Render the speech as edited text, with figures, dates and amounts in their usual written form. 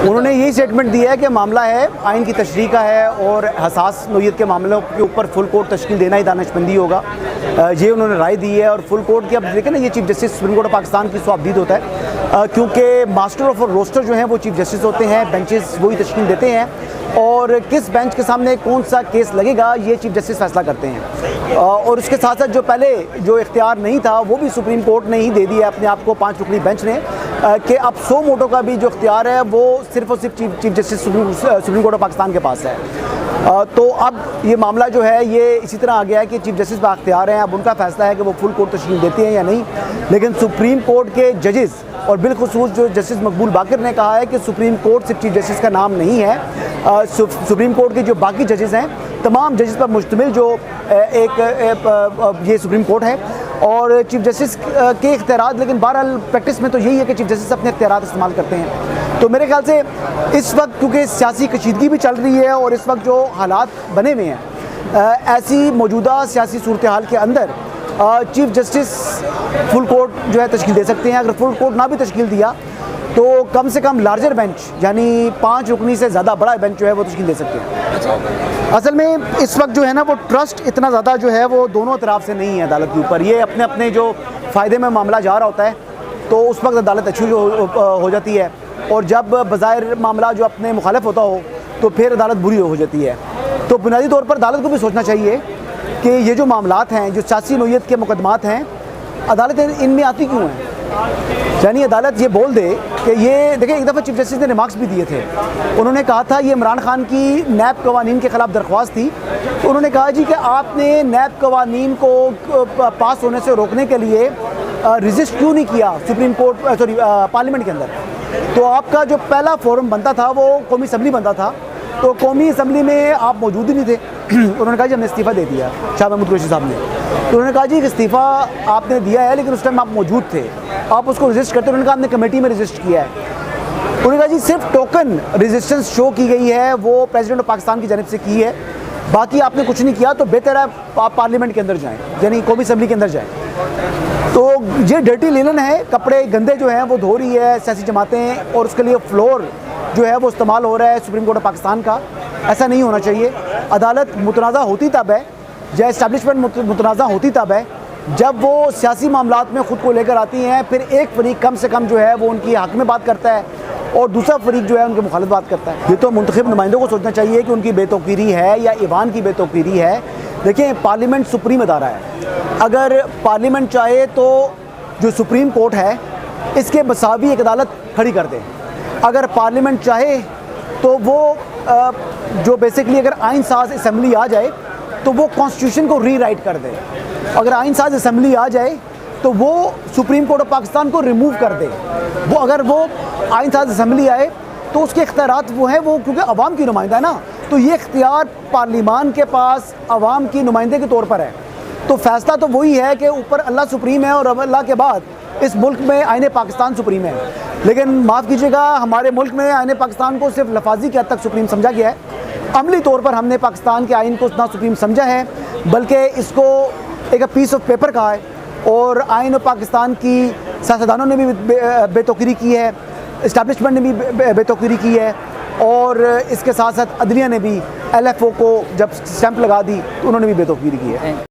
उन्होंने यही स्टेटमेंट दिया है कि मामला है आइन की तशरीह का है और हसास नोयत के मामलों के ऊपर फुल कोर्ट तश्कील देना ही दानिशमंदी होगा। ये उन्होंने राय दी है। और फुल कोर्ट की अब देखें ना, ये chief justice supreme court of Pakistan की स्वाबदीद होता है, क्योंकि मास्टर ऑफ रोस्टर जो हैं वो चीफ जस्टिस होते हैं, बेंचेस वही तश्कील देते हैं और किस बेंच के सामने कौन सा केस लगेगा ये चीफ जस्टिस फैसला करते हैं। और उसके साथ साथ जो पहले जो इख्तियार नहीं था वो भी सुप्रीम कोर्ट ने ही दे दिया अपने आप को 5 रुकनी बेंच ने, कि अब 100 मोटो का भी जो इख्तियार है वो सिर्फ और सिर्फ chief justice supreme court of Pakistan के पास है। तो अब ये मामला जो है ये इसी तरह आ गया है कि चीफ जस्टिस बाख्तियार हैं, अब उनका फैसला है कि वो फुल कोर्ट तश्कील देते हैं या नहीं। लेकिन सुप्रीम कोर्ट के जजेस और बिलखुसूस जो जस्टिस मकबूल बाकर ने कहा है कि सुप्रीम कोर्ट सिर्फ चीफ जस्टिस का नाम नहीं है, सुप्रीम कोर्ट के जो बाकी जजेस हैं तमाम जजेस पर मुश्तमिल जो ये सुप्रीम कोर्ट है और चीफ जस्टिस के इख्तियारात। लेकिन बहरहाल प्रैक्टिस में तो यही है कि चीफ जस्टिस अपने इख्तियारात इस्तेमाल करते हैं। तो मेरे ख्याल से इस वक्त क्योंकि सियासी कशीदगी भी चल रही है और इस वक्त जो हालात बने हुए हैं, ऐसी मौजूदा सियासी सूरत हाल के अंदर चीफ जस्टिस फुल कोर्ट जो है तश्कील दे सकते हैं। अगर फुल कोर्ट ना भी तश्कील दिया तो कम से कम लार्जर बेंच यानी 5 रुकनी से ज़्यादा बड़ा बेंच जो है वो तश्कील दे सकते हैं। असल में इस वक्त जो है ना वो ट्रस्ट इतना ज़्यादा जो है वो दोनों तरफ से नहीं है अदालत के ऊपर। ये अपने अपने जो फ़ायदे में मामला जा रहा होता है तो उस वक्त अदालत अच्छी हो जाती है और जब बज़ाहिर मामला जो अपने मुखालिफ होता हो तो फिर अदालत बुरी हो जाती है। तो बुनियादी तौर पर अदालत को भी सोचना चाहिए कि ये जो मामलात हैं, जो सियासी नोयत के मुकदमात हैं, अदालत इनमें आती क्यों हैं। यानी अदालत ये बोल दे कि ये देखिए, एक दफ़ा चीफ जस्टिस ने रिमार्क्स भी दिए थे। उन्होंने कहा था ये इमरान खान की नैब कवानीन के ख़िलाफ़ दरख्वास्त थी, तो उन्होंने कहा जी कि आपने नैब कवानीन को पास होने से रोकने के लिए रजिस्ट क्यों नहीं किया सुप्रीम कोर्ट पार्लियामेंट के अंदर। तो आपका जो पहला फोरम बनता था वो कौमी असम्बली बनता था, तो कौमी असम्बली में आप मौजूद ही नहीं थे। उन्होंने कहा जी हमने इस्तीफ़ा दे दिया, शाह महमूद कुरैशी साहब ने। तो उन्होंने कहा जी इस्तीफ़ा आपने दिया है लेकिन उस टाइम आप मौजूद थे, आप उसको रजिस्ट करते। उन्होंने कहा हमने कमेटी में रजिस्ट किया है। उन्होंने कहा जी सिर्फ टोकन रेजिस्टेंस शो की गई है, वो प्रेसिडेंट ऑफ पाकिस्तान की जानिब से की है, बाकी आपने कुछ नहीं किया। तो बेहतर है आप पार्लियामेंट के अंदर जाएँ, यानी कौमी असम्बली के अंदर जाएँ। तो ये डर्टी लिनन है, कपड़े गंदे जो हैं वो धो रही है सियासी जमातें और उसके लिए फ्लोर जो है वो इस्तेमाल हो रहा है सुप्रीम कोर्ट ऑफ पाकिस्तान का। ऐसा नहीं होना चाहिए। अदालत मुतनाज़ा होती तब है या इस्टेब्लिशमेंट मुतनाज़ा होती तब है जब वो सियासी मामलात में ख़ुद को लेकर आती हैं। फिर एक फरीक कम से कम जो है वो उनकी हक़ में बात करता है और दूसरा फरीक जो है उनके मुखालिफ बात करता है। ये तो मुंतखब नुमाइंदों को सोचना चाहिए कि उनकी बेतौकीरी है या ईवान की बेतौकीरी है। देखिए, पार्लियामेंट सुप्रीम अदारा है। अगर पार्लियामेंट चाहे तो जो सुप्रीम कोर्ट है इसके मसावी एक अदालत खड़ी कर दे। अगर पार्लियामेंट चाहे तो वो जो बेसिकली अगर आइन साज असम्बली आ जाए तो वो कॉन्स्टिट्यूशन को रीराइट कर दे। अगर आइन साज असम्बली आ जाए तो वो सुप्रीम कोर्ट ऑफ पाकिस्तान को रिमूव कर दे। वो अगर वो आइन साज असम्बली आए तो उसके इख्तियारात वो हैं, वो क्योंकि अवाम की नुमाइंदा है ना, तो ये इख्तियार पार्लियामान के पास अवाम की नुमाइंदे के तौर पर है। तो फैसला तो वही है कि ऊपर अल्लाह सुप्रीम है और अल्लाह के बाद इस मुल्क में आईने पाकिस्तान सुप्रीम है। लेकिन माफ़ कीजिएगा, हमारे मुल्क में आईने पाकिस्तान को सिर्फ लफाजी के हद तक सुप्रीम समझा गया है। अमली तौर पर हमने पाकिस्तान के आइन को ना सुप्रीम समझा है बल्कि इसको एक पीस ऑफ पेपर कहा है। और आइन पाकिस्तान की सियासतदानों ने भी बेतौकीरी की है, इस्टेब्लिशमेंट ने भी बेतौकीरी की है और इसके साथ साथ अदलिया ने भी LFO को जब स्टैंप लगा दी तो उन्होंने भी बेतौकीरी की है।